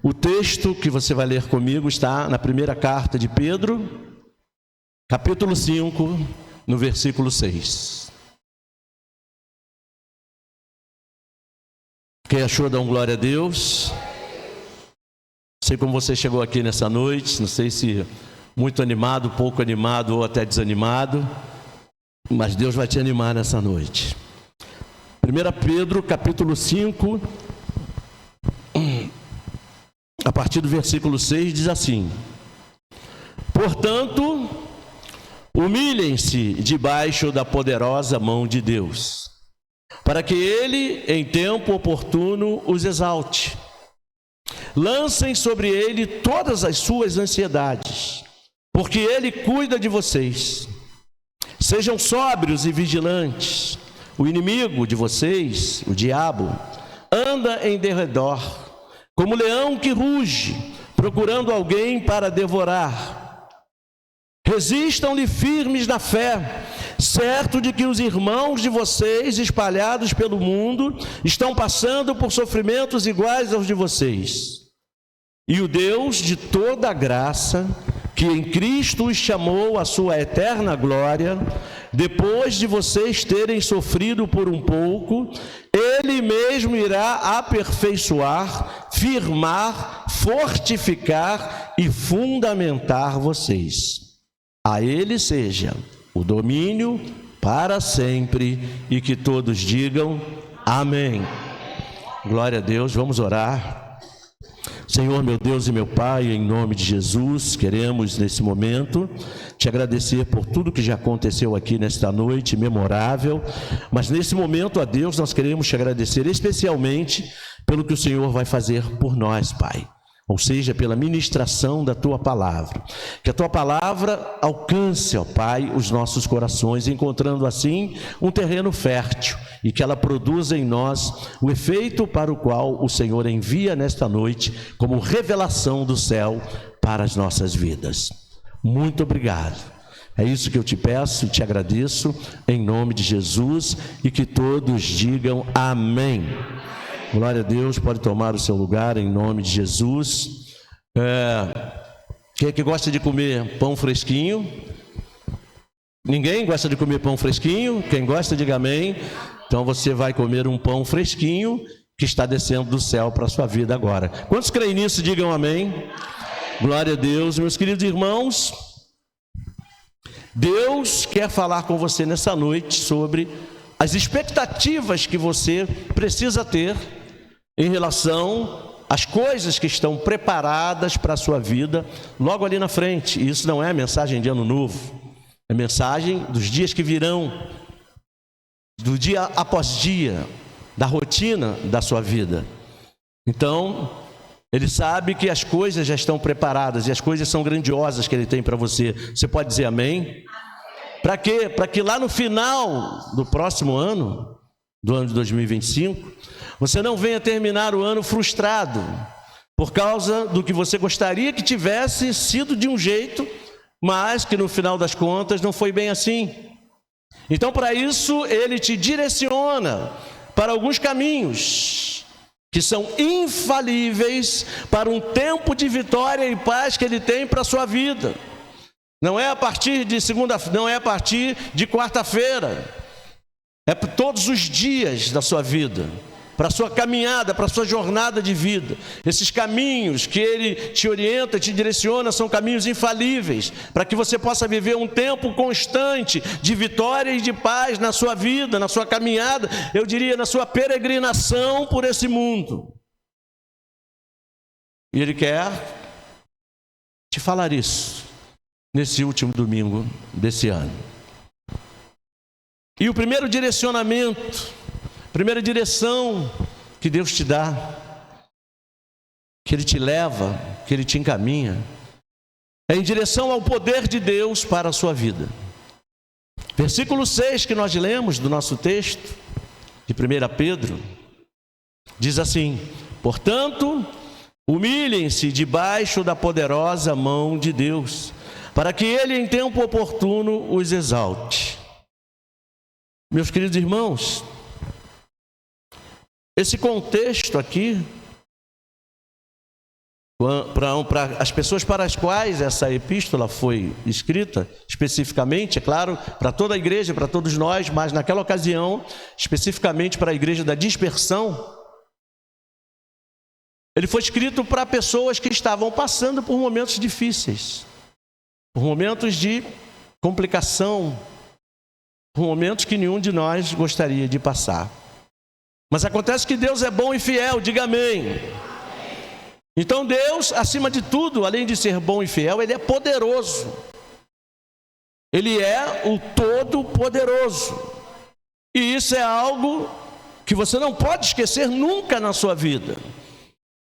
O texto que você vai ler comigo está na primeira carta de Pedro, capítulo 5, no versículo 6. Quem achou, dá glória a Deus. Não sei como você chegou aqui nessa noite, não sei se muito animado, pouco animado ou até desanimado, mas Deus vai te animar nessa noite. 1 Pedro, capítulo 5, a partir do versículo 6, diz assim: Portanto, humilhem-se debaixo da poderosa mão de Deus, para que Ele, em tempo oportuno, os exalte. Lancem sobre Ele todas as suas ansiedades, porque Ele cuida de vocês. Sejam sóbrios e vigilantes. O inimigo de vocês, o diabo, anda em derredor, como leão que ruge, procurando alguém para devorar. Resistam-lhe firmes na fé, certo de que os irmãos de vocês, espalhados pelo mundo, estão passando por sofrimentos iguais aos de vocês. E o Deus de toda a graça, que em Cristo os chamou à sua eterna glória, depois de vocês terem sofrido por um pouco, Ele mesmo irá aperfeiçoar, firmar, fortificar e fundamentar vocês. A Ele seja o domínio para sempre, e que todos digam amém. Glória a Deus. Vamos orar. Senhor, meu Deus e meu Pai, em nome de Jesus, queremos nesse momento te agradecer por tudo que já aconteceu aqui nesta noite memorável, mas nesse momento, a Deus, nós queremos te agradecer especialmente pelo que o Senhor vai fazer por nós, Pai. Ou seja, pela ministração da Tua Palavra. Que a Tua Palavra alcance, ó Pai, os nossos corações, encontrando assim um terreno fértil, e que ela produza em nós o efeito para o qual o Senhor envia nesta noite, como revelação do céu para as nossas vidas. Muito obrigado. É isso que eu te peço e te agradeço, em nome de Jesus, e que todos digam amém. Glória a Deus. Pode tomar o seu lugar em nome de Jesus. Quem é que gosta de comer pão fresquinho? Ninguém gosta de comer pão fresquinho? Quem gosta, diga amém. Então você vai comer um pão fresquinho que está descendo do céu para a sua vida agora. Quantos creem nisso, digam amém. Glória a Deus. Meus queridos irmãos, Deus quer falar com você nessa noite sobre as expectativas que você precisa ter em relação às coisas que estão preparadas para a sua vida logo ali na frente. E isso não é mensagem de ano novo, é mensagem dos dias que virão, do dia após dia, da rotina da sua vida. Então, Ele sabe que as coisas já estão preparadas e as coisas são grandiosas que Ele tem para você. Você pode dizer amém? Para quê? Para que lá no final do próximo ano, do ano de 2025, você não venha terminar o ano frustrado por causa do que você gostaria que tivesse sido de um jeito, mas que no final das contas não foi bem assim. Então, para isso, Ele te direciona para alguns caminhos que são infalíveis para um tempo de vitória e paz que Ele tem para a sua vida. Não é a partir de não é a partir de quarta-feira, é para todos os dias da sua vida, para a sua caminhada, para a sua jornada de vida. Esses caminhos que Ele te orienta, te direciona, são caminhos infalíveis, para que você possa viver um tempo constante de vitória e de paz na sua vida, na sua caminhada, eu diria, na sua peregrinação por esse mundo. E Ele quer te falar isso nesse último domingo desse ano. E o primeiro direcionamento, primeira direção que Deus te dá, que Ele te leva, que Ele te encaminha, é em direção ao poder de Deus para a sua vida. Versículo 6 que nós lemos do nosso texto, de 1 Pedro, diz assim: Portanto, humilhem-se debaixo da poderosa mão de Deus, para que Ele em tempo oportuno os exalte. Meus queridos irmãos, esse contexto aqui para as pessoas para as quais essa epístola foi escrita, especificamente, é claro, para toda a igreja, para todos nós, mas naquela ocasião, especificamente para a igreja da dispersão, ele foi escrito para pessoas que estavam passando por momentos difíceis, por momentos de complicação, por momentos que nenhum de nós gostaria de passar. Mas acontece que Deus é bom e fiel, diga amém. Então Deus, acima de tudo, além de ser bom e fiel, Ele é poderoso. Ele é o Todo-Poderoso. E isso é algo que você não pode esquecer nunca na sua vida.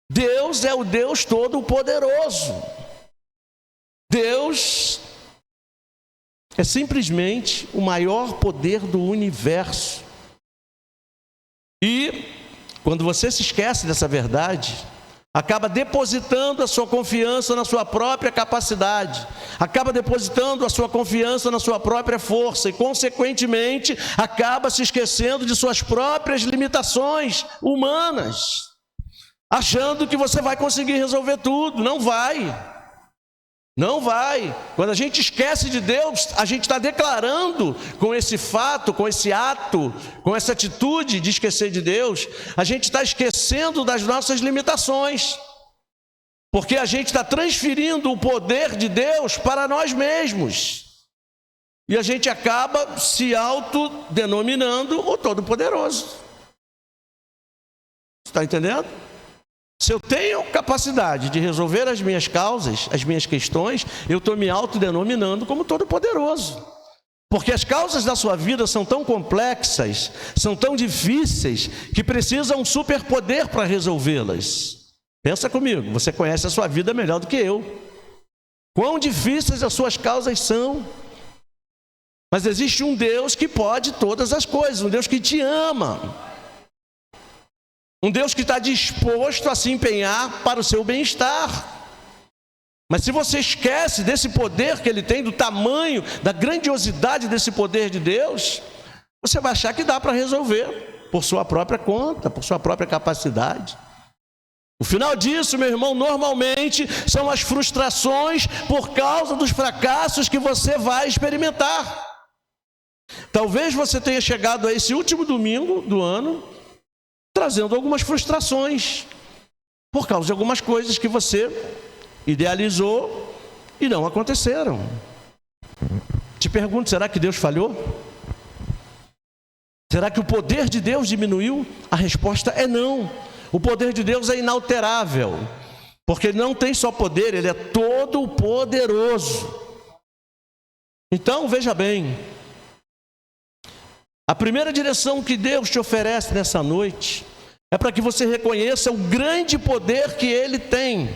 Deus é o Deus Todo-Poderoso. Deus é simplesmente o maior poder do universo. E quando você se esquece dessa verdade, acaba depositando a sua confiança na sua própria capacidade, acaba depositando a sua confiança na sua própria força e, consequentemente, acaba se esquecendo de suas próprias limitações humanas, achando que você vai conseguir resolver tudo. Não vai. Não vai. Quando a gente esquece de Deus, a gente está declarando com esse fato, com esse ato, com essa atitude de esquecer de Deus, a gente está esquecendo das nossas limitações, porque a gente está transferindo o poder de Deus para nós mesmos, e a gente acaba se autodenominando o Todo-Poderoso. Está entendendo? Se eu tenho capacidade de resolver as minhas causas, as minhas questões, eu estou me autodenominando como Todo-Poderoso. Porque as causas da sua vida são tão complexas, são tão difíceis, que precisam um superpoder para resolvê-las. Pensa comigo, você conhece a sua vida melhor do que eu. Quão difíceis as suas causas são. Mas existe um Deus que pode todas as coisas, um Deus que te ama. Um Deus que está disposto a se empenhar para o seu bem-estar. Mas se você esquece desse poder que Ele tem, do tamanho, da grandiosidade desse poder de Deus, você vai achar que dá para resolver por sua própria conta, por sua própria capacidade. O final disso, meu irmão, normalmente são as frustrações por causa dos fracassos que você vai experimentar. Talvez você tenha chegado a esse último domingo do ano trazendo algumas frustrações por causa de algumas coisas que você idealizou e não aconteceram. Te pergunto, será que Deus falhou? Será que o poder de Deus diminuiu? A resposta é não. O poder de Deus é inalterável, porque Ele não tem só poder, Ele é todo-poderoso. Então, veja bem, a primeira direção que Deus te oferece nessa noite é para que você reconheça o grande poder que Ele tem.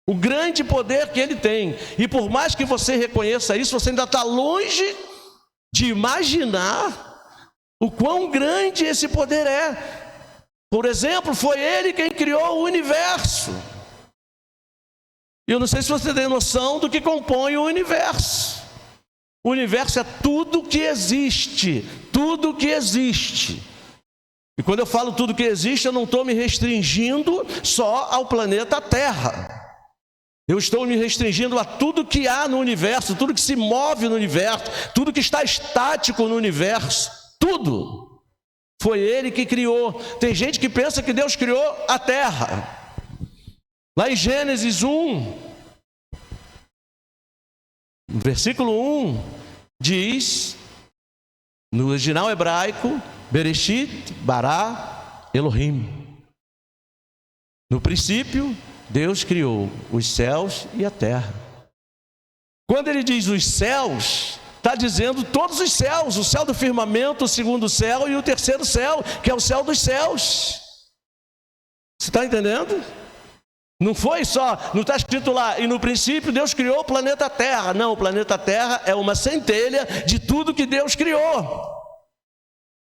O grande poder que Ele tem. E por mais que você reconheça isso, você ainda está longe de imaginar o quão grande esse poder é. Por exemplo, foi Ele quem criou o universo. E eu não sei se você tem noção do que compõe o universo. O universo é tudo que existe, tudo que existe. E quando eu falo tudo que existe, eu não estou me restringindo só ao planeta Terra. Eu estou me restringindo a tudo que há no universo, tudo que se move no universo, tudo que está estático no universo, tudo. Foi Ele que criou. Tem gente que pensa que Deus criou a Terra. Lá em Gênesis 1, no versículo 1, diz, no original hebraico, Bereshit bara Elohim. No princípio, Deus criou os céus e a terra. Quando ele diz os céus, está dizendo todos os céus, o céu do firmamento, o segundo céu e o terceiro céu, que é o céu dos céus. Você está entendendo? Não foi só, não está escrito lá, e no princípio Deus criou o planeta Terra. Não, o planeta Terra é uma centelha de tudo que Deus criou.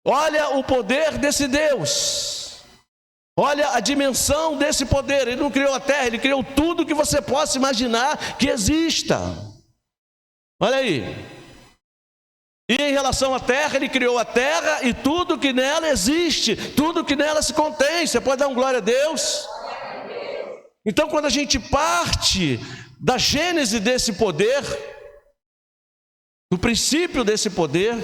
Olha o poder desse Deus. Olha a dimensão desse poder. Ele não criou a Terra, Ele criou tudo que você possa imaginar que exista. Olha aí. E em relação à Terra, Ele criou a Terra e tudo que nela existe, tudo que nela se contém. Você pode dar um glória a Deus? Então, quando a gente parte da gênese desse poder, do princípio desse poder,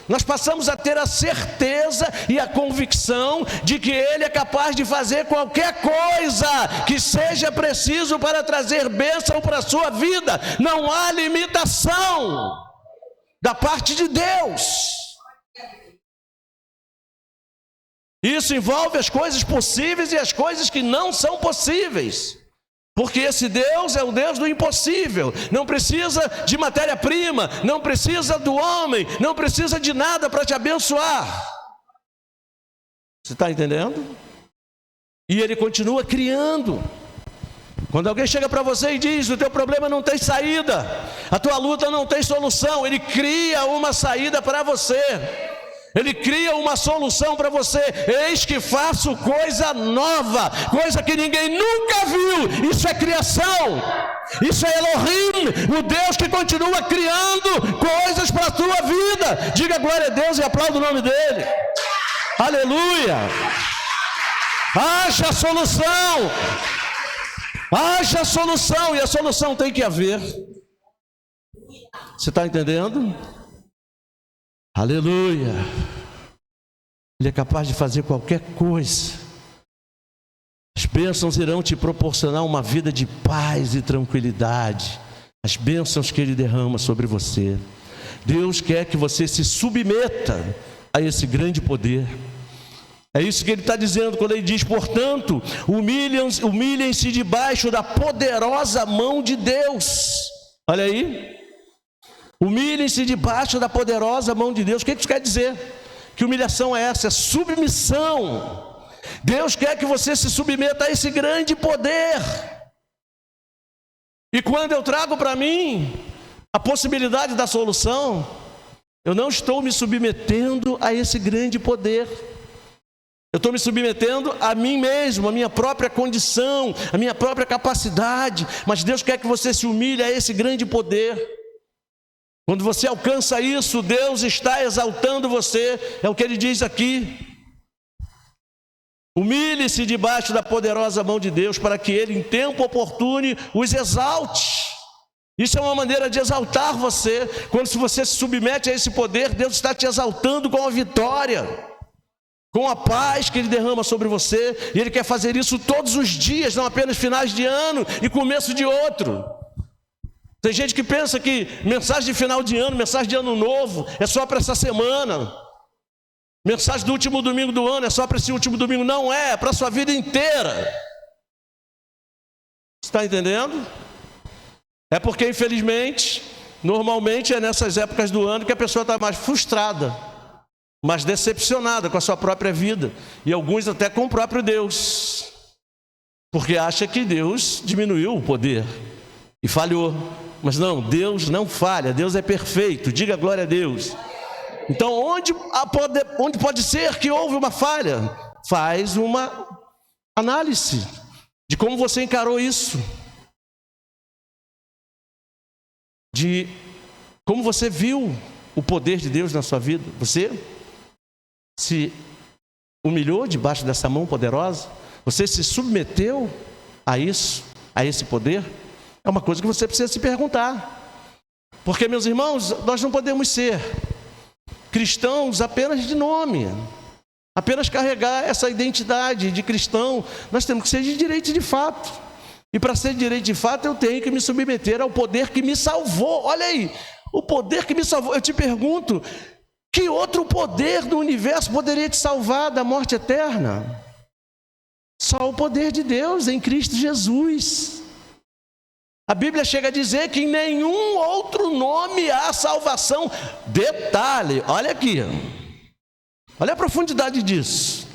nós passamos a ter a certeza e a convicção de que Ele é capaz de fazer qualquer coisa que seja preciso para trazer bênção para a sua vida. Não há limitação da parte de Deus. Isso envolve as coisas possíveis e as coisas que não são possíveis. Porque esse Deus é o Deus do impossível. Não precisa de matéria-prima, não precisa do homem, não precisa de nada para te abençoar. Você está entendendo? E Ele continua criando. Quando alguém chega para você e diz: o teu problema não tem saída, a tua luta não tem solução, Ele cria uma saída para você. Ele cria uma solução para você. Eis que faço coisa nova, coisa que ninguém nunca viu. Isso é criação. Isso é Elohim, o Deus que continua criando coisas para a tua vida. Diga glória a Deus e aplauda o nome dele. Aleluia. Haja solução. Haja solução. E a solução tem que haver. Você está entendendo? Aleluia. Ele é capaz de fazer qualquer coisa. As bênçãos irão te proporcionar uma vida de paz e tranquilidade. As bênçãos que Ele derrama sobre você. Deus quer que você se submeta a esse grande poder. É isso que Ele está dizendo quando Ele diz: portanto, humilhem-se debaixo da poderosa mão de Deus. Olha aí. Humilhem-se debaixo da poderosa mão de Deus. O que isso quer dizer? Que humilhação é essa? É submissão. Deus quer que você se submeta a esse grande poder. E quando eu trago para mim a possibilidade da solução, eu não estou me submetendo a esse grande poder. Eu estou me submetendo a mim mesmo, a minha própria condição, a minha própria capacidade. Mas Deus quer que você se humilhe a esse grande poder. Quando você alcança isso, Deus está exaltando você. É o que Ele diz aqui. Humilhe-se debaixo da poderosa mão de Deus, para que Ele, em tempo oportuno, os exalte. Isso é uma maneira de exaltar você. Quando você se submete a esse poder, Deus está te exaltando com a vitória, com a paz que Ele derrama sobre você. E Ele quer fazer isso todos os dias, não apenas finais de ano e começo de outro. Tem gente que pensa que mensagem de final de ano, mensagem de ano novo, é só para essa semana. Mensagem do último domingo do ano é só para esse último domingo. Não é, é para a sua vida inteira. Você está entendendo? É porque, infelizmente, normalmente é nessas épocas do ano que a pessoa está mais frustrada, mais decepcionada com a sua própria vida. E alguns até com o próprio Deus, porque acha que Deus diminuiu o poder e falhou. Mas não, Deus não falha, Deus é perfeito. Diga glória a Deus. Então, onde pode ser que houve uma falha? Faz uma análise de como você encarou isso, de como você viu o poder de Deus na sua vida. Você se humilhou debaixo dessa mão poderosa? Você se submeteu a isso, a esse poder? É uma coisa que você precisa se perguntar. Porque, meus irmãos, nós não podemos ser cristãos apenas de nome, apenas carregar essa identidade de cristão. Nós temos que ser de direito de fato. E para ser de direito de fato, eu tenho que me submeter ao poder que me salvou. Olha aí, o poder que me salvou. Eu te pergunto, que outro poder do universo poderia te salvar da morte eterna? Só o poder de Deus em Cristo Jesus. A Bíblia chega a dizer que em nenhum outro nome há salvação. Detalhe, olha aqui, olha a profundidade disso.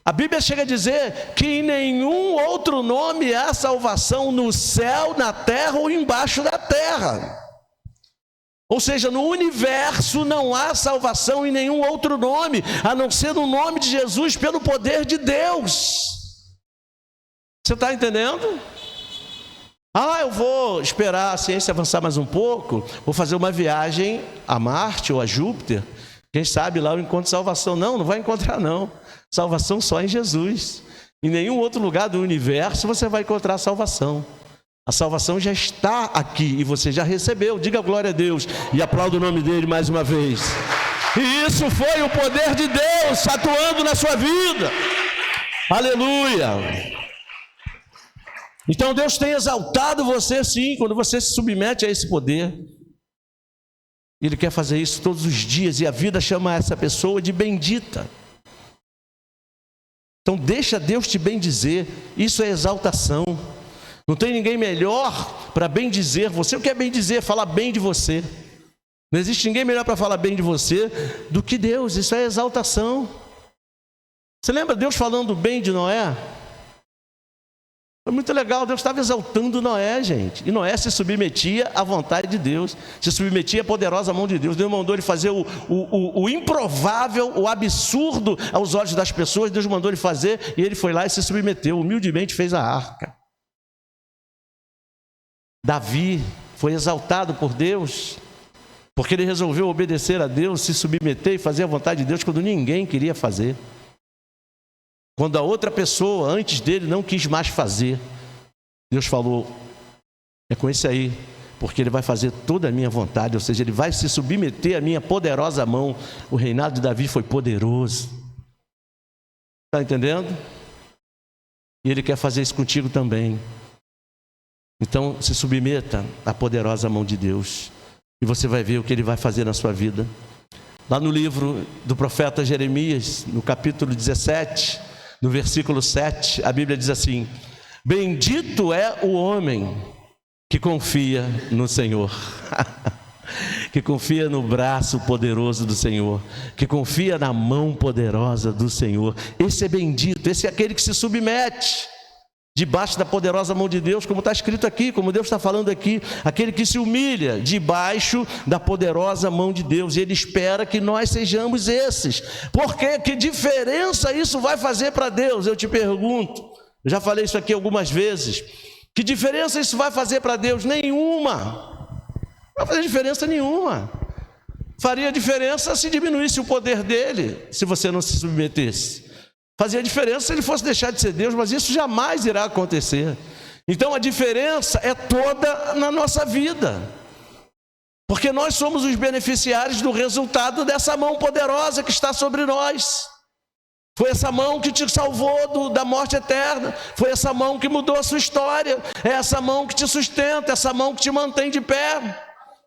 A Bíblia chega a dizer que em nenhum outro nome há salvação no céu, na terra ou embaixo da terra. Ou seja, no universo não há salvação em nenhum outro nome, a não ser no nome de Jesus, pelo poder de Deus. Você está entendendo? Eu vou esperar a ciência avançar mais um pouco, vou fazer uma viagem a Marte ou a Júpiter, quem sabe lá eu encontro salvação. Não vai encontrar não, salvação só em Jesus. Em nenhum outro lugar do universo você vai encontrar salvação. A salvação já está aqui e você já recebeu. Diga glória a Deus e aplauda o nome dele mais uma vez. E isso foi o poder de Deus atuando na sua vida. Aleluia! Então Deus tem exaltado você sim, quando você se submete a esse poder. Ele quer fazer isso todos os dias e a vida chama essa pessoa de bendita. Então deixa Deus te bendizer, isso é exaltação. Não tem ninguém melhor para bendizer você. O que é bendizer? Falar bem de você. Não existe ninguém melhor para falar bem de você do que Deus, isso é exaltação. Você lembra Deus falando bem de Noé? Foi muito legal, Deus estava exaltando Noé, gente. E Noé se submetia à vontade de Deus, se submetia à poderosa mão de Deus. Deus mandou ele fazer o improvável, o absurdo aos olhos das pessoas. Deus mandou ele fazer e ele foi lá e se submeteu, humildemente fez a arca. Davi foi exaltado por Deus, porque ele resolveu obedecer a Deus, se submeter e fazer a vontade de Deus quando ninguém queria fazer. Quando a outra pessoa antes dele não quis mais fazer, Deus falou: é com esse aí, porque ele vai fazer toda a minha vontade, ou seja, ele vai se submeter à minha poderosa mão. O reinado de Davi foi poderoso. Está entendendo? E ele quer fazer isso contigo também. Então se submeta à poderosa mão de Deus e você vai ver o que ele vai fazer na sua vida. Lá no livro do profeta Jeremias, no capítulo 17, no versículo 7, a Bíblia diz assim: bendito é o homem que confia no Senhor, que confia no braço poderoso do Senhor, que confia na mão poderosa do Senhor. Esse é bendito, esse é aquele que se submete debaixo da poderosa mão de Deus, como está escrito aqui, como Deus está falando aqui, aquele que se humilha debaixo da poderosa mão de Deus, e Ele espera que nós sejamos esses. Porque que diferença isso vai fazer para Deus? Eu te pergunto, eu já falei isso aqui algumas vezes, que diferença isso vai fazer para Deus? Nenhuma, não vai fazer diferença nenhuma. Faria diferença se diminuísse o poder dele, se você não se submetesse. Fazia diferença se ele fosse deixar de ser Deus, mas isso jamais irá acontecer. Então a diferença é toda na nossa vida, porque nós somos os beneficiários do resultado dessa mão poderosa que está sobre nós. Foi essa mão que te salvou da morte eterna, foi essa mão que mudou a sua história, é essa mão que te sustenta, essa mão que te mantém de pé.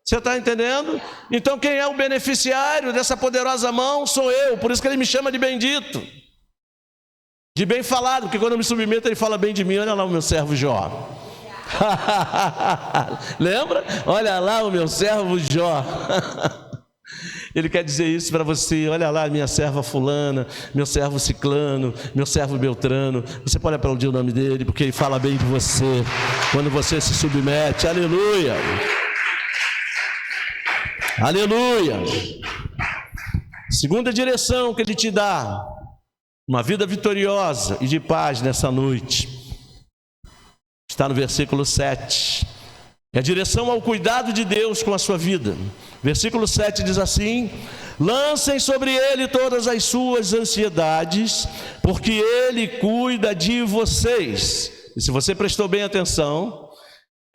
Você está entendendo? Então quem é o beneficiário dessa poderosa mão? Sou eu, por isso que ele me chama de bendito, de bem falado, porque quando eu me submeto ele fala bem de mim. Olha lá o meu servo Jó. Lembra? Olha lá o meu servo Jó. Ele quer dizer isso para você. Olha lá minha serva fulana, meu servo ciclano, meu servo beltrano. Você pode aplaudir o nome dele, porque ele fala bem de você quando você se submete. Aleluia. Aleluia. Segunda direção que ele te dá: uma vida vitoriosa e de paz nessa noite. Está no versículo 7. É a direção ao cuidado de Deus com a sua vida. Versículo 7 diz assim: lancem sobre ele todas as suas ansiedades, porque ele cuida de vocês. E se você prestou bem atenção,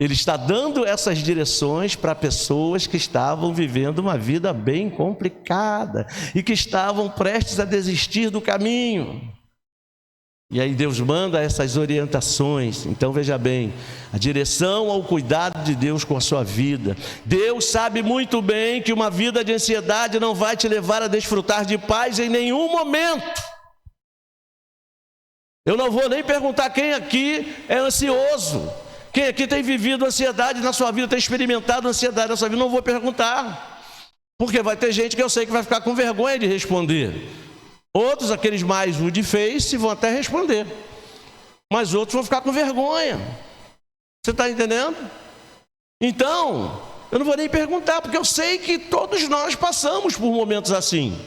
ele está dando essas direções para pessoas que estavam vivendo uma vida bem complicada e que estavam prestes a desistir do caminho. E aí Deus manda essas orientações. Então veja bem, a direção ao cuidado de Deus com a sua vida. Deus sabe muito bem que uma vida de ansiedade não vai te levar a desfrutar de paz em nenhum momento. Eu não vou nem perguntar quem aqui é ansioso. Quem aqui tem vivido ansiedade na sua vida, tem experimentado ansiedade na sua vida? Não vou perguntar, porque vai ter gente que eu sei que vai ficar com vergonha de responder. Outros, aqueles mais rude face, vão até responder, mas outros vão ficar com vergonha. Você está entendendo? Então, eu não vou nem perguntar, porque eu sei que todos nós passamos por momentos assim.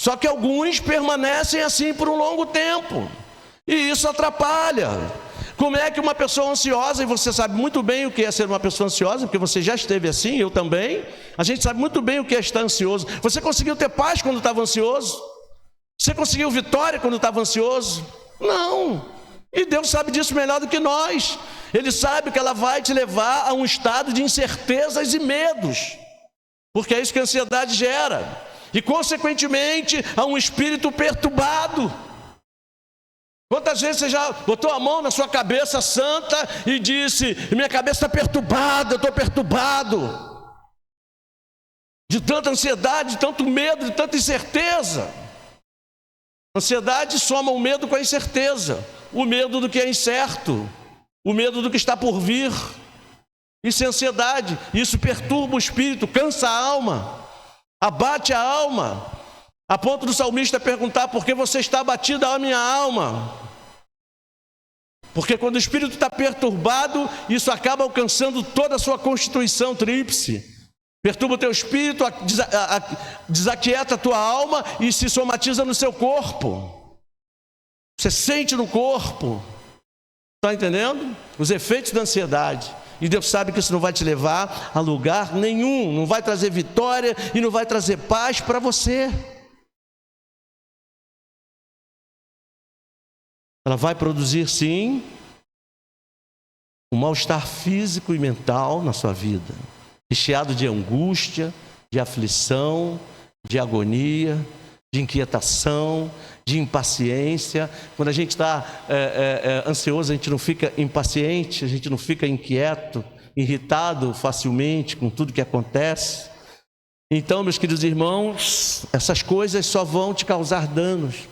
Só que alguns permanecem assim por um longo tempo, e isso atrapalha. Como é que uma pessoa ansiosa, e você sabe muito bem o que é ser uma pessoa ansiosa, porque você já esteve assim, eu também. A gente sabe muito bem o que é estar ansioso. Você conseguiu ter paz quando estava ansioso? Você conseguiu vitória quando estava ansioso? Não. E Deus sabe disso melhor do que nós. Ele sabe que ela vai te levar a um estado de incertezas e medos, porque é isso que a ansiedade gera, e consequentemente a um espírito perturbado. Quantas vezes você já botou a mão na sua cabeça santa e disse: minha cabeça está perturbada, eu estou perturbado, de tanta ansiedade, de tanto medo, de tanta incerteza. Ansiedade soma o medo com a incerteza, o medo do que é incerto, o medo do que está por vir. Isso é ansiedade, isso perturba o espírito, cansa a alma, abate a alma, a ponto do salmista perguntar: por que você está abatida, a minha alma? Porque quando o espírito está perturbado, isso acaba alcançando toda a sua constituição tríplice. Perturba o teu espírito, desaquieta a tua alma e se somatiza no seu corpo. Você sente no corpo. Está entendendo? Os efeitos da ansiedade. E Deus sabe que isso não vai te levar a lugar nenhum. Não vai trazer vitória e não vai trazer paz para você. Ela vai produzir, sim, um mal-estar físico e mental na sua vida, recheado de angústia, de aflição, de agonia, de inquietação, de impaciência. Quando a gente está ansioso, a gente não fica impaciente, a gente não fica inquieto, irritado facilmente com tudo que acontece. Então, meus queridos irmãos, essas coisas só vão te causar danos,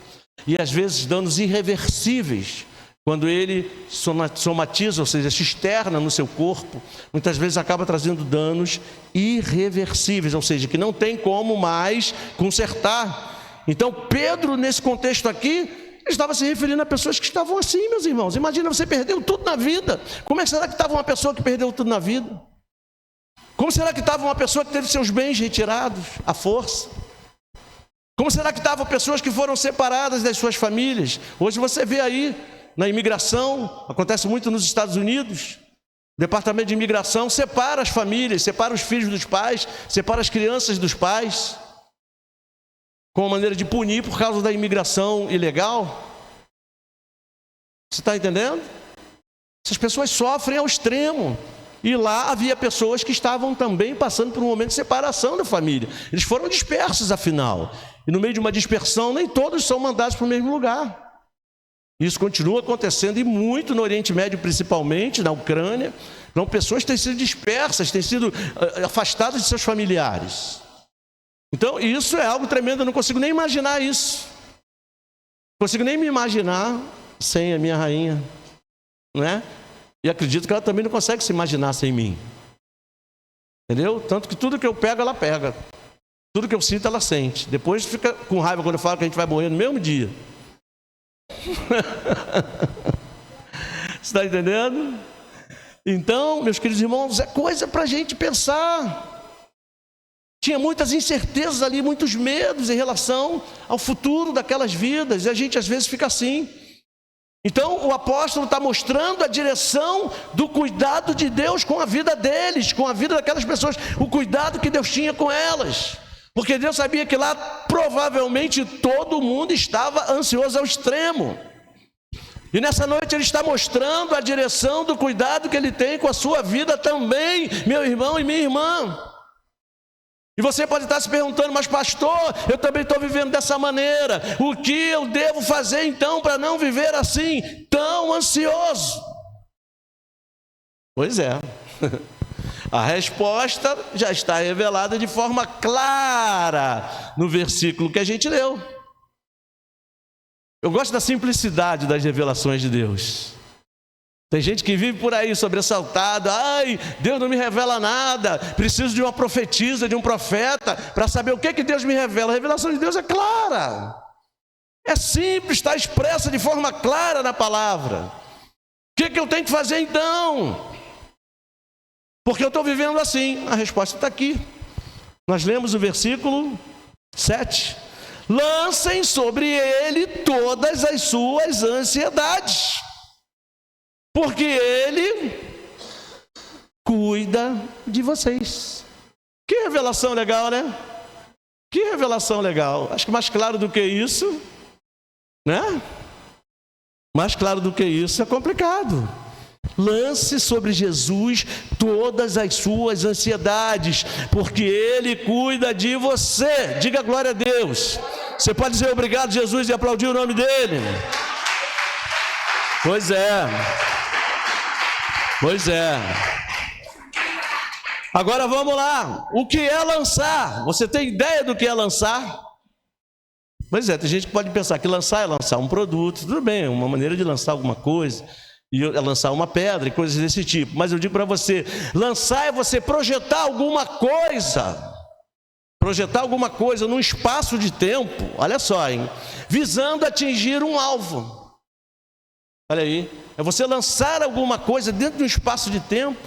e às vezes danos irreversíveis. Quando ele somatiza, ou seja, se externa no seu corpo, muitas vezes acaba trazendo danos irreversíveis, ou seja, que não tem como mais consertar. Então Pedro, nesse contexto aqui, estava se referindo a pessoas que estavam assim, meus irmãos. Imagina, você perdeu tudo na vida. Como é que será que estava uma pessoa que perdeu tudo na vida? Como será que estava uma pessoa que teve seus bens retirados à força? Como será que estavam pessoas que foram separadas das suas famílias? Hoje você vê aí, na imigração, acontece muito nos Estados Unidos, o departamento de imigração separa as famílias, separa os filhos dos pais, separa as crianças dos pais, com a maneira de punir por causa da imigração ilegal. Você está entendendo? Essas pessoas sofrem ao extremo. E lá havia pessoas que estavam também passando por um momento de separação da família. Eles foram dispersos, afinal. E no meio de uma dispersão, nem todos são mandados para o mesmo lugar. Isso continua acontecendo, e muito no Oriente Médio, principalmente na Ucrânia. Então, pessoas têm sido dispersas, têm sido afastadas de seus familiares. Então, isso é algo tremendo, eu não consigo nem imaginar isso. Não consigo nem me imaginar sem a minha rainha, não é? E acredito que ela também não consegue se imaginar sem mim. Entendeu? Tanto que tudo que eu pego, ela pega. Tudo que eu sinto, ela sente. Depois fica com raiva quando eu falo que a gente vai morrer no mesmo dia. Você está entendendo? Então, meus queridos irmãos, é coisa para a gente pensar. Tinha muitas incertezas ali, muitos medos em relação ao futuro daquelas vidas, e a gente às vezes fica assim. Então o apóstolo está mostrando a direção do cuidado de Deus com a vida deles, com a vida daquelas pessoas, o cuidado que Deus tinha com elas, porque Deus sabia que lá provavelmente todo mundo estava ansioso ao extremo. E nessa noite ele está mostrando a direção do cuidado que ele tem com a sua vida também, meu irmão e minha irmã. E você pode estar se perguntando: mas pastor, eu também estou vivendo dessa maneira, o que eu devo fazer então para não viver assim, tão ansioso? Pois é, a resposta já está revelada de forma clara no versículo que a gente leu. Eu gosto da simplicidade das revelações de Deus. Tem gente que vive por aí sobressaltada: ai, Deus não me revela nada, preciso de uma profetisa, de um profeta, para saber o que Deus me revela. A revelação de Deus é clara, é simples, está expressa de forma clara na palavra. O que eu tenho que fazer então? Porque eu estou vivendo assim. A resposta está aqui. Nós lemos o versículo 7. Lancem sobre ele todas as suas ansiedades, porque ele cuida de vocês. Que revelação legal, né? Que revelação legal. Acho que mais claro do que isso, né? Mais claro do que isso é complicado. Lance sobre Jesus todas as suas ansiedades, porque Ele cuida de você. Diga glória a Deus. Você pode dizer obrigado, Jesus, e aplaudir o nome dEle? Pois é. Pois é. Agora vamos lá. O que é lançar? Você tem ideia do que é lançar? Pois é, tem gente que pode pensar que lançar é lançar um produto. Tudo bem, uma maneira de lançar alguma coisa. E é lançar uma pedra e coisas desse tipo. Mas eu digo para você, lançar é você projetar alguma coisa. Projetar alguma coisa num espaço de tempo, olha só, hein? Visando atingir um alvo. Olha aí, é você lançar alguma coisa dentro de um espaço de tempo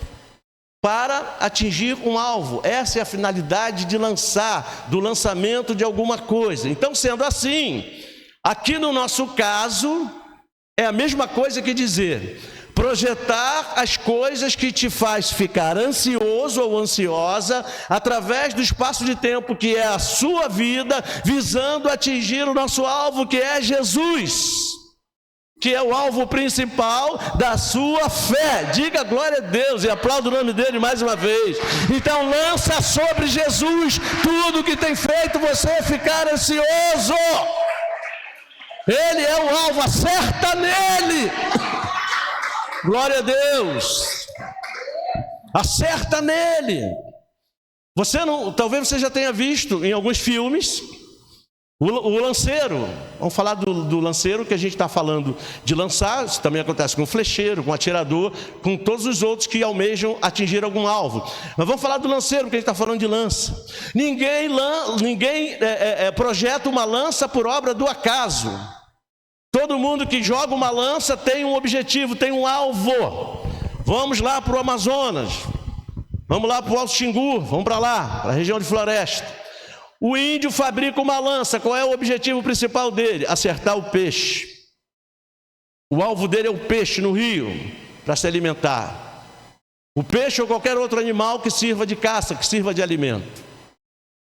para atingir um alvo. Essa é a finalidade de lançar, do lançamento de alguma coisa. Então, sendo assim, aqui no nosso caso, é a mesma coisa que dizer, projetar as coisas que te faz ficar ansioso ou ansiosa através do espaço de tempo que é a sua vida, visando atingir o nosso alvo, que é Jesus, que é o alvo principal da sua fé. Diga glória a Deus e aplauda o nome dele mais uma vez. Então lança sobre Jesus tudo que tem feito você ficar ansioso. Ele é o alvo, acerta nele. Glória a Deus. Acerta nele. Você não, talvez você já tenha visto em alguns filmes o lanceiro. Vamos falar do lanceiro, que a gente está falando de lançar. Isso também acontece com o flecheiro, com o atirador, com todos os outros que almejam atingir algum alvo. Mas vamos falar do lanceiro, que a gente está falando de lança. Ninguém projeta uma lança por obra do acaso. Todo mundo que joga uma lança tem um objetivo, tem um alvo. Vamos lá para o Amazonas, vamos lá para o Alto Xingu, vamos para lá, para a região de floresta. O índio fabrica uma lança, qual é o objetivo principal dele? Acertar o peixe. O alvo dele é o peixe no rio, para se alimentar. O peixe ou qualquer outro animal que sirva de caça, que sirva de alimento.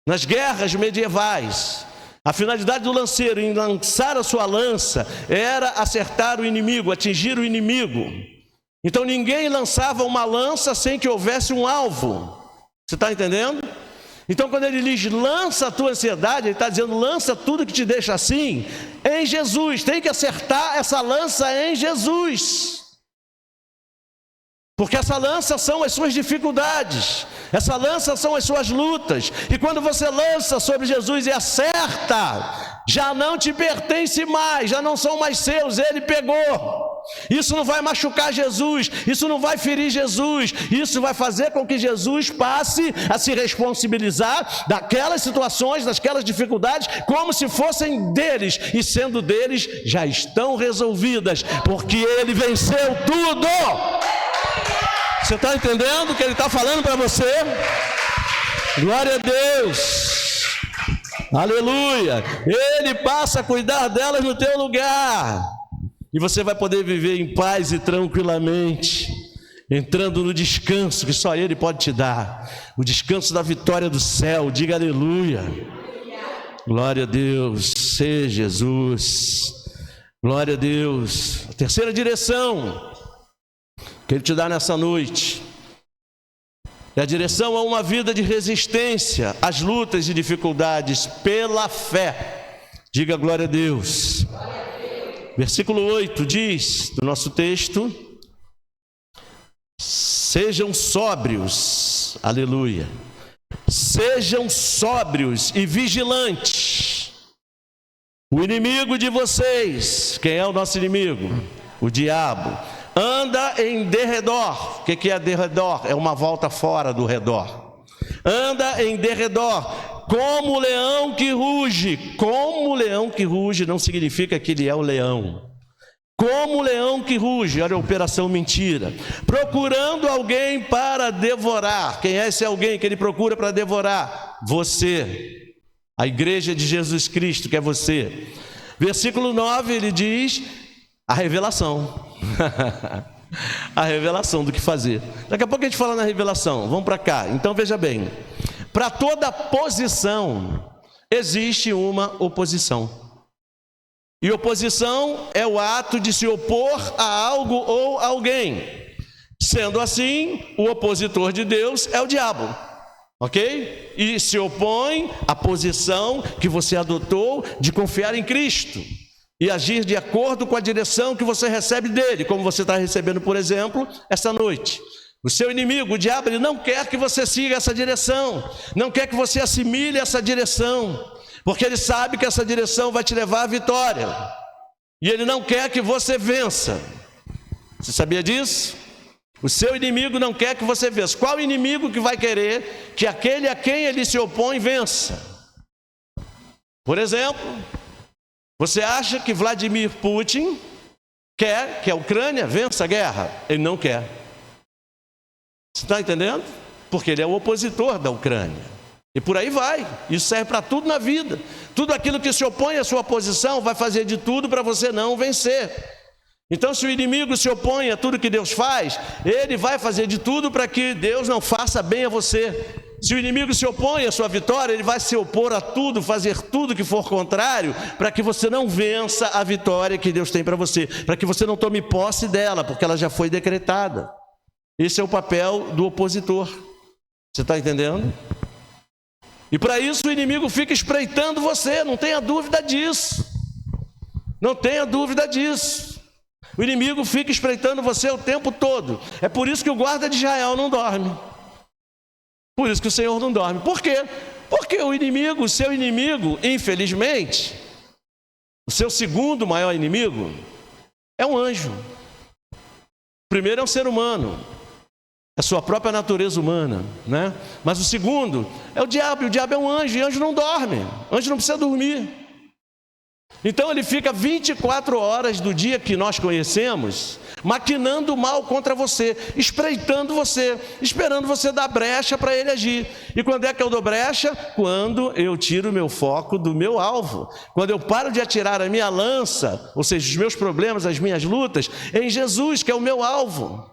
Nas guerras medievais, a finalidade do lanceiro em lançar a sua lança era acertar o inimigo, atingir o inimigo. Então ninguém lançava uma lança sem que houvesse um alvo. Você está entendendo? Então quando ele diz lança a tua ansiedade, ele está dizendo lança tudo que te deixa assim em Jesus. Tem que acertar essa lança em Jesus. Porque essa lança são as suas dificuldades, essa lança são as suas lutas. E quando você lança sobre Jesus e acerta, já não te pertence mais, já não são mais seus, ele pegou. Isso não vai machucar Jesus, isso não vai ferir Jesus, isso vai fazer com que Jesus passe a se responsabilizar daquelas situações, daquelas dificuldades, como se fossem deles, e sendo deles, já estão resolvidas, porque ele venceu tudo. Você está entendendo o que ele está falando para você? Glória a Deus, aleluia. Ele passa a cuidar delas no teu lugar, e você vai poder viver em paz e tranquilamente, entrando no descanso que só ele pode te dar, o descanso da vitória do céu. Diga aleluia. Glória a Deus, seja Jesus. Glória a Deus. A terceira direção que ele te dá nessa noite é a direção a uma vida de resistência às lutas e dificuldades pela fé. Diga glória a Deus. Versículo 8 diz do nosso texto: sejam sóbrios, aleluia, sejam sóbrios e vigilantes. O inimigo de vocês, quem é o nosso inimigo? O diabo. Anda em derredor. O que é derredor? É uma volta fora do redor. Anda em derredor, como o leão que ruge. Como o leão que ruge não significa que ele é o leão. Como o leão que ruge, olha a operação mentira. Procurando alguém para devorar. Quem é esse alguém que ele procura para devorar? Você. A igreja de Jesus Cristo, que é você. Versículo 9, ele diz a revelação. A revelação do que fazer. Daqui a pouco a gente fala na revelação. Vamos para cá. Então veja bem, para toda posição existe uma oposição. E oposição é o ato de se opor a algo ou alguém. Sendo assim, o opositor de Deus é o diabo. Ok? E se opõe à posição que você adotou de confiar em Cristo e agir de acordo com a direção que você recebe dele, como você está recebendo, por exemplo, essa noite. O seu inimigo, o diabo, ele não quer que você siga essa direção, não quer que você assimile essa direção, porque ele sabe que essa direção vai te levar à vitória, e ele não quer que você vença. Você sabia disso? O seu inimigo não quer que você vença. Qual inimigo que vai querer que aquele a quem ele se opõe vença? Por exemplo, você acha que Vladimir Putin quer que a Ucrânia vença a guerra? Ele não quer. Você está entendendo? Porque ele é o opositor da Ucrânia. E por aí vai. Isso serve para tudo na vida. Tudo aquilo que se opõe à sua posição vai fazer de tudo para você não vencer. Então, se o inimigo se opõe a tudo que Deus faz, ele vai fazer de tudo para que Deus não faça bem a você. Se o inimigo se opõe à sua vitória, ele vai se opor a tudo, fazer tudo que for contrário, para que você não vença a vitória que Deus tem para você, para que você não tome posse dela, porque ela já foi decretada. Esse é o papel do opositor. Você está entendendo? E para isso o inimigo fica espreitando você, não tenha dúvida disso. Não tenha dúvida disso. O inimigo fica espreitando você o tempo todo. É por isso que o guarda de Israel não dorme. Por isso que o Senhor não dorme. Por quê? Porque o seu inimigo, infelizmente, o seu segundo maior inimigo é um anjo. O primeiro é um ser humano, é a sua própria natureza humana, né? Mas o segundo é o diabo, e o diabo é um anjo, e anjo não dorme, anjo não precisa dormir. Então ele fica 24 horas do dia que nós conhecemos, maquinando mal contra você, espreitando você, esperando você dar brecha para ele agir. E quando é que eu dou brecha? Quando eu tiro o meu foco do meu alvo, quando eu paro de atirar a minha lança, ou seja, os meus problemas, as minhas lutas, em Jesus, que é o meu alvo.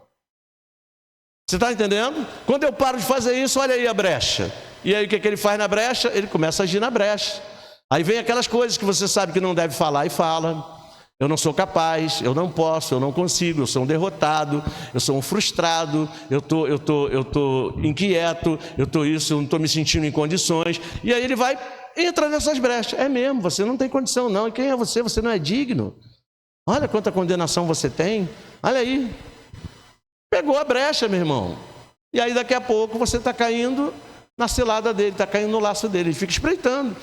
Você está entendendo? Quando eu paro de fazer isso, olha aí a brecha. E aí o que ele faz na brecha? Ele começa a agir na brecha. Aí vem aquelas coisas que você sabe que não deve falar e fala. Eu não sou capaz, eu não posso, eu não consigo, eu sou um derrotado, eu sou um frustrado, eu tô inquieto, eu não estou me sentindo em condições. E aí ele entra nessas brechas. É mesmo, você não tem condição não. E quem é você? Você não é digno. Olha quanta condenação você tem. Olha aí. Pegou a brecha, meu irmão. E aí daqui a pouco você está caindo na cilada dele, está caindo no laço dele. Ele fica espreitando.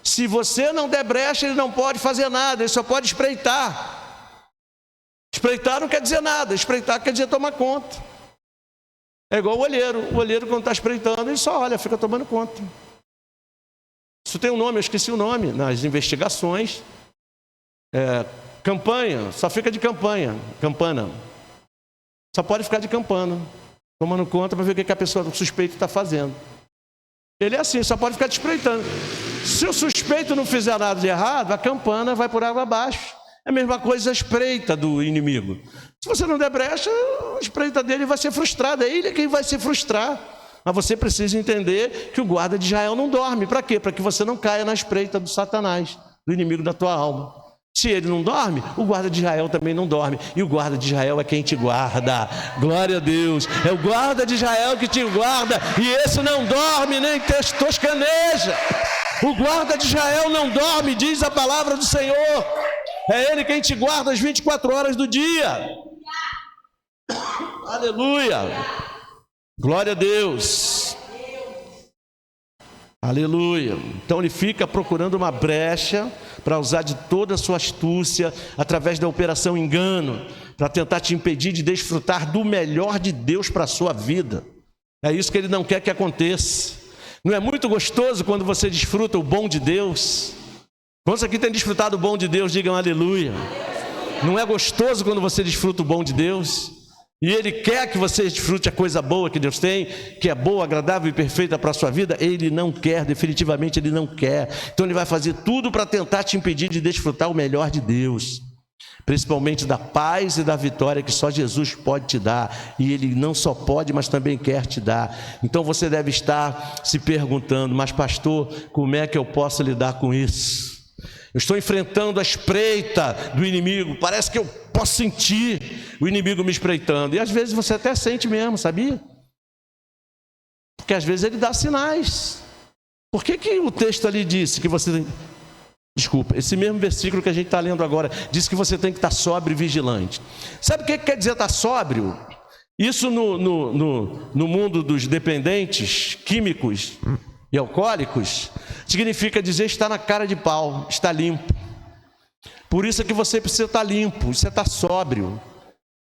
Se você não der brecha, ele não pode fazer nada, ele só pode espreitar. Espreitar não quer dizer nada, espreitar quer dizer tomar conta. É igual o olheiro quando está espreitando, ele só olha, fica tomando conta. Isso tem um nome, eu esqueci o nome, nas investigações. Campanha, só fica de campana. Só pode ficar de campana, tomando conta para ver o que a pessoa suspeita está fazendo. Ele é assim, só pode ficar te espreitando. Se o suspeito não fizer nada de errado, a campana vai por água abaixo. É a mesma coisa a espreita do inimigo. Se você não der brecha, a espreita dele vai ser frustrada. É ele quem vai se frustrar. Mas você precisa entender que o guarda de Israel não dorme. Para quê? Para que você não caia na espreita do Satanás, do inimigo da tua alma. Se ele não dorme, o guarda de Israel também não dorme. E o guarda de Israel é quem te guarda. Glória a Deus. É o guarda de Israel que te guarda. E esse não dorme nem toscaneja. O guarda de Israel não dorme, diz a palavra do Senhor. É ele quem te guarda as 24 horas do dia. Aleluia. Glória a Deus. Aleluia. Então ele fica procurando uma brecha para usar de toda a sua astúcia, através da operação engano, para tentar te impedir de desfrutar do melhor de Deus para a sua vida. É isso que ele não quer que aconteça. Não é muito gostoso quando você desfruta o bom de Deus? Quantos aqui têm desfrutado o bom de Deus? Digam aleluia. Não é gostoso quando você desfruta o bom de Deus? E Ele quer que você desfrute a coisa boa que Deus tem, que é boa, agradável e perfeita para a sua vida. Ele não quer, definitivamente Ele não quer. Então Ele vai fazer tudo para tentar te impedir de desfrutar o melhor de Deus, principalmente da paz e da vitória que só Jesus pode te dar. E Ele não só pode, mas também quer te dar. Então você deve estar se perguntando: mas pastor, como é que eu posso lidar com isso? Eu estou enfrentando a espreita do inimigo. Parece que eu posso sentir o inimigo me espreitando. E às vezes você até sente mesmo, sabia? Porque às vezes ele dá sinais. Por que o texto ali disse que você... Desculpa, esse mesmo versículo que a gente está lendo agora, diz que você tem que estar sóbrio e vigilante. Sabe o que quer dizer estar sóbrio? Isso no mundo dos dependentes químicos e alcoólicos, significa dizer estar na cara de pau, estar limpo. Por isso é que você precisa estar limpo, você está sóbrio.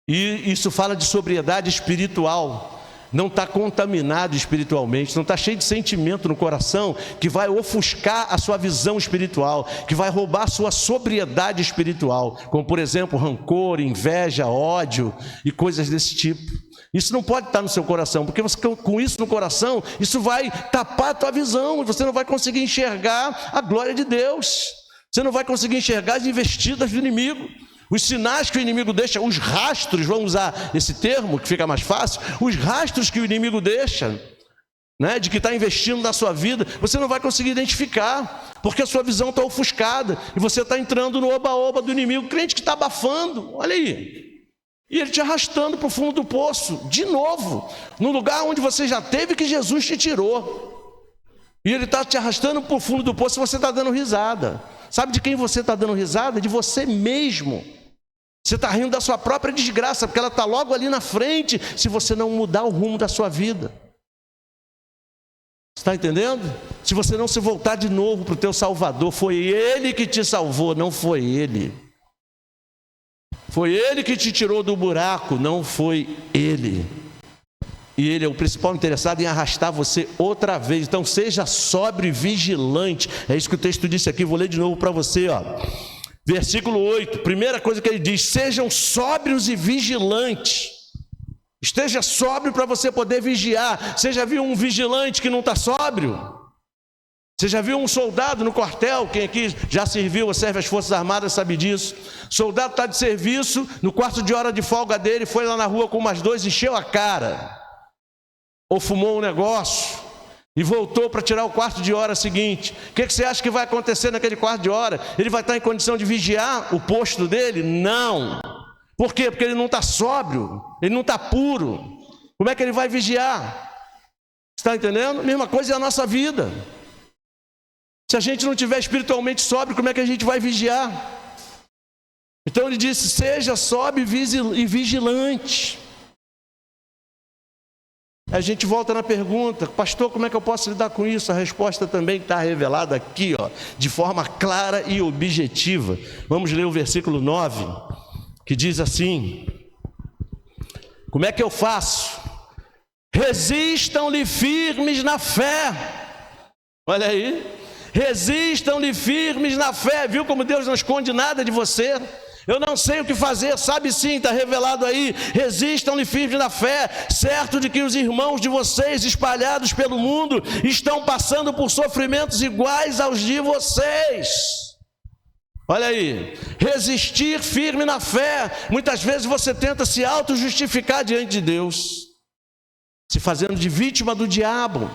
E isso fala de sobriedade espiritual. Não está contaminado espiritualmente, não está cheio de sentimento no coração que vai ofuscar a sua visão espiritual, que vai roubar a sua sobriedade espiritual, como por exemplo rancor, inveja, ódio e coisas desse tipo. Isso não pode estar no seu coração, porque você, com isso no coração, isso vai tapar a tua visão, e você não vai conseguir enxergar a glória de Deus, você não vai conseguir enxergar as investidas do inimigo. Os sinais que o inimigo deixa, os rastros, vamos usar esse termo que fica mais fácil, os rastros que o inimigo deixa, né, de que está investindo na sua vida, você não vai conseguir identificar, porque a sua visão está ofuscada, e você está entrando no oba-oba do inimigo, crente que está abafando, olha aí, e ele te arrastando para o fundo do poço, de novo, no lugar onde você já teve que Jesus te tirou, e ele está te arrastando para o fundo do poço e você está dando risada. Sabe de quem você está dando risada? De você mesmo. Você está rindo da sua própria desgraça, porque ela está logo ali na frente, se você não mudar o rumo da sua vida. Está entendendo? Se você não se voltar de novo para o teu Salvador, foi Ele que te salvou, não foi Ele. Foi Ele que te tirou do buraco, não foi Ele. E Ele é o principal interessado em arrastar você outra vez. Então seja sóbrio e vigilante. É isso que o texto disse aqui, vou ler de novo para você, ó. Versículo 8, primeira coisa que ele diz: sejam sóbrios e vigilantes. Esteja sóbrio para você poder vigiar. Você já viu um vigilante que não está sóbrio? Você já viu um soldado no quartel? Quem aqui já serviu ou serve as Forças Armadas sabe disso. O soldado está de serviço, no quarto de hora de folga dele, foi lá na rua com umas dois, encheu a cara, ou fumou um negócio, e voltou para tirar o quarto de hora seguinte. O que você acha que vai acontecer naquele quarto de hora? Ele vai estar em condição de vigiar o posto dele? Não. Por quê? Porque ele não está sóbrio, ele não está puro. Como é que ele vai vigiar? Está entendendo? Mesma coisa é a nossa vida. Se a gente não estiver espiritualmente sóbrio, como é que a gente vai vigiar? Então ele disse: seja sóbrio e vigilante. A gente volta na pergunta: pastor, como é que eu posso lidar com isso? A resposta também está revelada aqui, ó, de forma clara e objetiva. Vamos ler o versículo 9, que diz assim: como é que eu faço? Resistam-lhe firmes na fé. Olha aí, resistam-lhe firmes na fé. Viu como Deus não esconde nada de você? Eu não sei o que fazer, sabe sim, está revelado aí. Resistam-lhe firmes na fé, certo de que os irmãos de vocês espalhados pelo mundo estão passando por sofrimentos iguais aos de vocês. Olha aí, resistir firme na fé. Muitas vezes você tenta se auto-justificar diante de Deus, se fazendo de vítima do diabo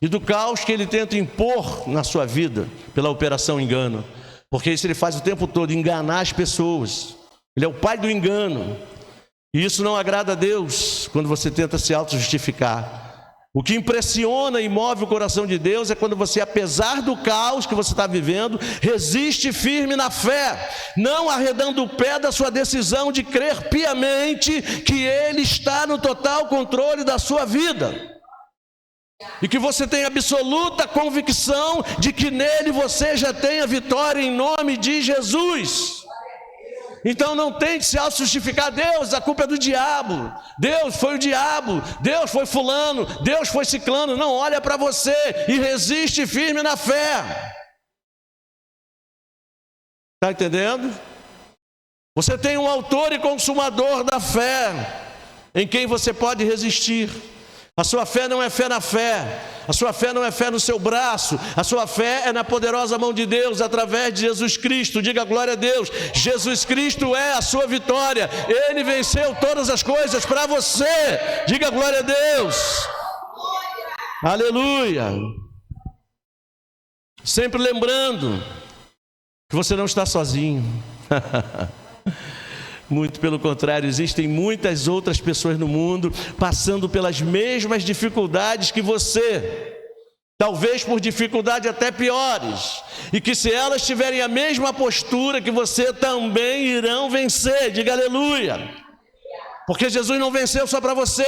e do caos que ele tenta impor na sua vida pela operação engano. Porque isso ele faz o tempo todo, enganar as pessoas. Ele é o pai do engano. E isso não agrada a Deus quando você tenta se auto-justificar. O que impressiona e move o coração de Deus é quando você, apesar do caos que você está vivendo, resiste firme na fé, não arredando o pé da sua decisão de crer piamente que Ele está no total controle da sua vida. E que você tem absoluta convicção de que nele você já tem a vitória em nome de Jesus. Então não tente se auto-justificar: Deus, a culpa é do diabo, Deus foi o diabo, Deus foi fulano, Deus foi ciclano. Não, olha para você e resiste firme na fé. Está entendendo? Você tem um autor e consumador da fé, em quem você pode resistir. A sua fé não é fé na fé, a sua fé não é fé no seu braço, a sua fé é na poderosa mão de Deus, através de Jesus Cristo. Diga glória a Deus. Jesus Cristo é a sua vitória, Ele venceu todas as coisas para você. Diga glória a Deus. Aleluia. Sempre lembrando que você não está sozinho. Muito pelo contrário, existem muitas outras pessoas no mundo passando pelas mesmas dificuldades que você, talvez por dificuldades até piores, e que se elas tiverem a mesma postura que você, também irão vencer. Diga aleluia, porque Jesus não venceu só para você,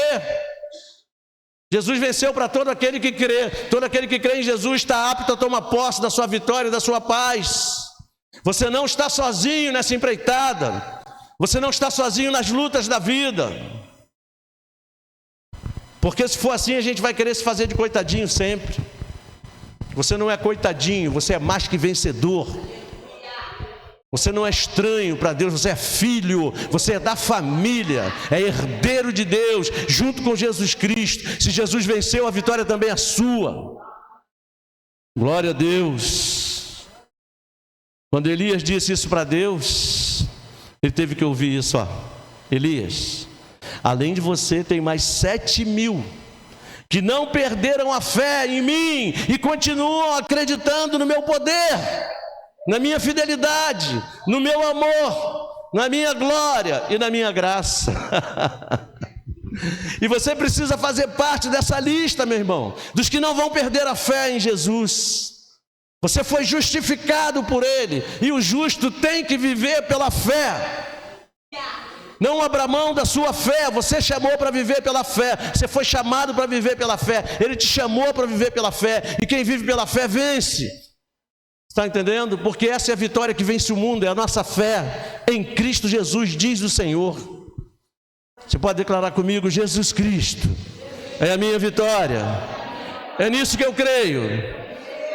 Jesus venceu para todo aquele que crê. Todo aquele que crê em Jesus está apto a tomar posse da sua vitória e da sua paz. Você não está sozinho nessa empreitada, você não está sozinho nas lutas da vida, porque se for assim a gente vai querer se fazer de coitadinho sempre. Você não é coitadinho, você é mais que vencedor. Você não é estranho para Deus, você é filho, você é da família, é herdeiro de Deus, junto com Jesus Cristo. Se Jesus venceu, a vitória também é sua. Glória a Deus. Quando Elias disse isso para Deus, ele teve que ouvir isso, ó. Elias, além de você tem mais 7.000 que não perderam a fé em mim e continuam acreditando no meu poder, na minha fidelidade, no meu amor, na minha glória e na minha graça. E você precisa fazer parte dessa lista, meu irmão, dos que não vão perder a fé em Jesus. Você foi justificado por Ele, e o justo tem que viver pela fé. Não abra mão da sua fé. Você chamou para viver pela fé, você foi chamado para viver pela fé, Ele te chamou para viver pela fé, e quem vive pela fé vence. Está entendendo? Porque essa é a vitória que vence o mundo, é a nossa fé em Cristo Jesus, diz o Senhor. Você pode declarar comigo: Jesus Cristo é a minha vitória, é nisso que eu creio,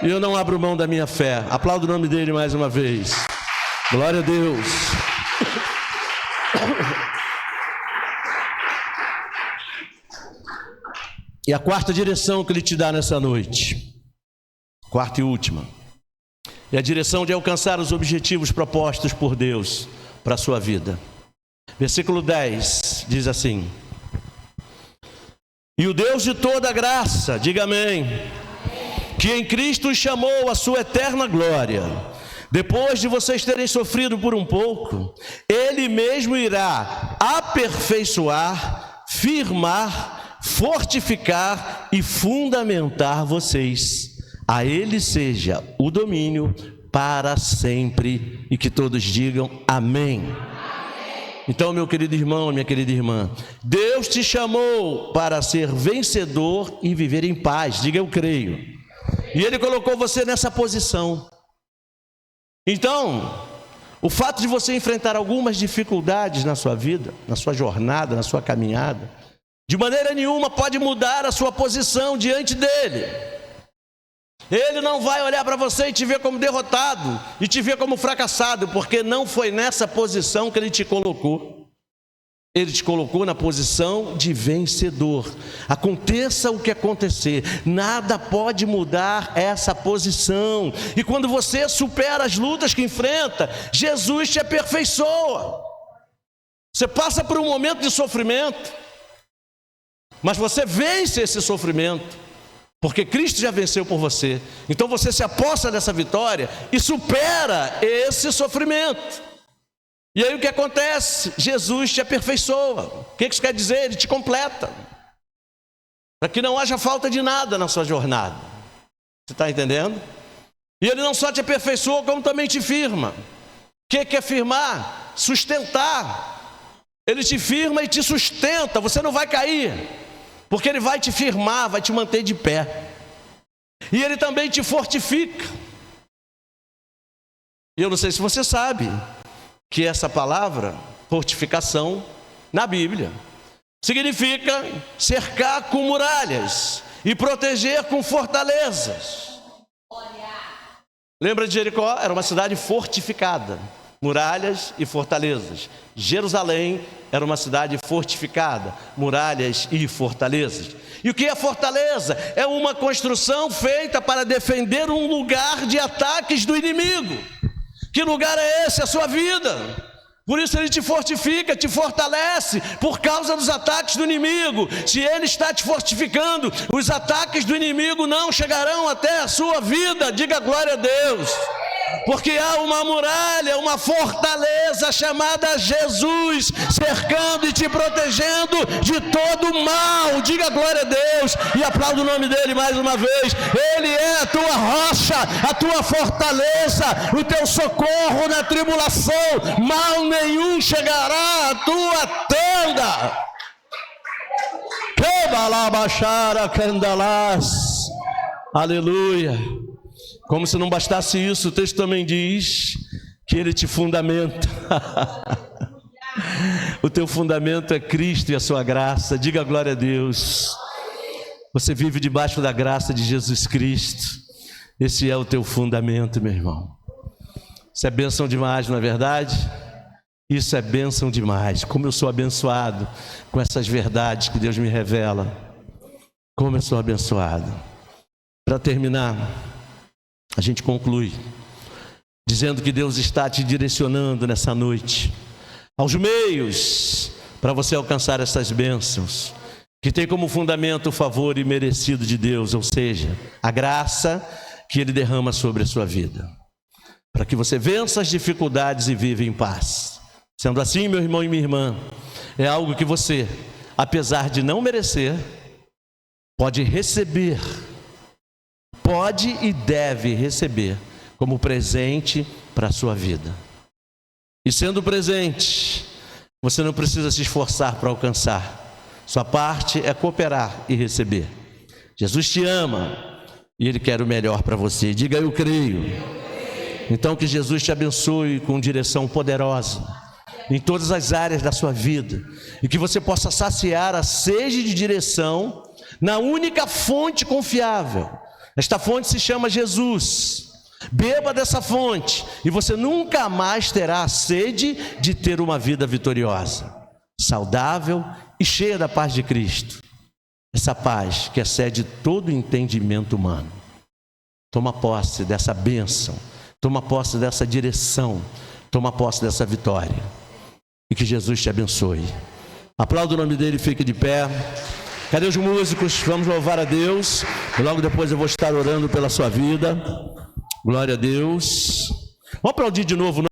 e eu não abro mão da minha fé. Aplaudo o nome dele mais uma vez. Glória a Deus. E a quarta direção que Ele te dá nessa noite, quarta e última, é a direção de alcançar os objetivos propostos por Deus para a sua vida. Versículo 10 diz assim: e o Deus de toda graça, diga amém, que em Cristo os chamou à sua eterna glória, depois de vocês terem sofrido por um pouco, Ele mesmo irá aperfeiçoar, firmar, fortificar e fundamentar vocês. A Ele seja o domínio para sempre, e que todos digam amém. Então, meu querido irmão, minha querida irmã, Deus te chamou para ser vencedor e viver em paz. Diga eu creio. E Ele colocou você nessa posição. Então, o fato de você enfrentar algumas dificuldades na sua vida, na sua jornada, na sua caminhada, de maneira nenhuma pode mudar a sua posição diante dEle. Ele não vai olhar para você e te ver como derrotado, e te ver como fracassado, porque não foi nessa posição que Ele te colocou. Ele te colocou na posição de vencedor. Aconteça o que acontecer, nada pode mudar essa posição. E quando você supera as lutas que enfrenta, Jesus te aperfeiçoa. Você passa por um momento de sofrimento, mas você vence esse sofrimento, porque Cristo já venceu por você. Então você se aposta dessa vitória e supera esse sofrimento. E aí o que acontece? Jesus te aperfeiçoa. O que isso quer dizer? Ele te completa, para que não haja falta de nada na sua jornada. Você está entendendo? E Ele não só te aperfeiçoa, como também te firma. O que é firmar? Sustentar. Ele te firma e te sustenta. Você não vai cair, porque Ele vai te firmar, vai te manter de pé. E Ele também te fortifica. E eu não sei se você sabe que essa palavra, fortificação, na Bíblia, significa cercar com muralhas e proteger com fortalezas. Lembra de Jericó? Era uma cidade fortificada, muralhas e fortalezas. Jerusalém era uma cidade fortificada, muralhas e fortalezas. E o que é fortaleza? É uma construção feita para defender um lugar de ataques do inimigo. Que lugar é esse? A sua vida. Por isso Ele te fortifica, te fortalece, por causa dos ataques do inimigo. Se Ele está te fortificando, os ataques do inimigo não chegarão até a sua vida. Diga glória a Deus. Porque há uma muralha, uma fortaleza chamada Jesus, cercando e te protegendo de todo o mal. Diga glória a Deus e aplauda o nome dele mais uma vez. Ele é a tua rocha, a tua fortaleza, o teu socorro na tribulação. Mal nenhum chegará à tua tenda. Aleluia. Como se não bastasse isso, o texto também diz que ele te fundamenta. O teu fundamento é Cristo e a sua graça. Diga glória a Deus. Você vive debaixo da graça de Jesus Cristo. Esse é o teu fundamento, meu irmão. Isso é bênção demais, não é verdade? Isso é bênção demais. Como eu sou abençoado com essas verdades que Deus me revela. Como eu sou abençoado. Para terminar, a gente conclui dizendo que Deus está te direcionando nessa noite aos meios para você alcançar essas bênçãos, que tem como fundamento o favor imerecido de Deus, ou seja, a graça que Ele derrama sobre a sua vida, para que você vença as dificuldades e viva em paz. Sendo assim, meu irmão e minha irmã, é algo que você, apesar de não merecer, pode receber, pode e deve receber como presente para a sua vida. E sendo presente, você não precisa se esforçar para alcançar. Sua parte é cooperar e receber. Jesus te ama e Ele quer o melhor para você. Diga, eu creio. Então que Jesus te abençoe com direção poderosa em todas as áreas da sua vida, e que você possa saciar a sede de direção na única fonte confiável. Esta fonte se chama Jesus. Beba dessa fonte e você nunca mais terá a sede de ter uma vida vitoriosa, saudável e cheia da paz de Cristo. Essa paz que excede todo o entendimento humano. Toma posse dessa bênção, toma posse dessa direção, toma posse dessa vitória. E que Jesus te abençoe. Aplauda o nome dele e fique de pé. Cadê os músicos? Vamos louvar a Deus. E logo depois eu vou estar orando pela sua vida. Glória a Deus. Vamos aplaudir de novo.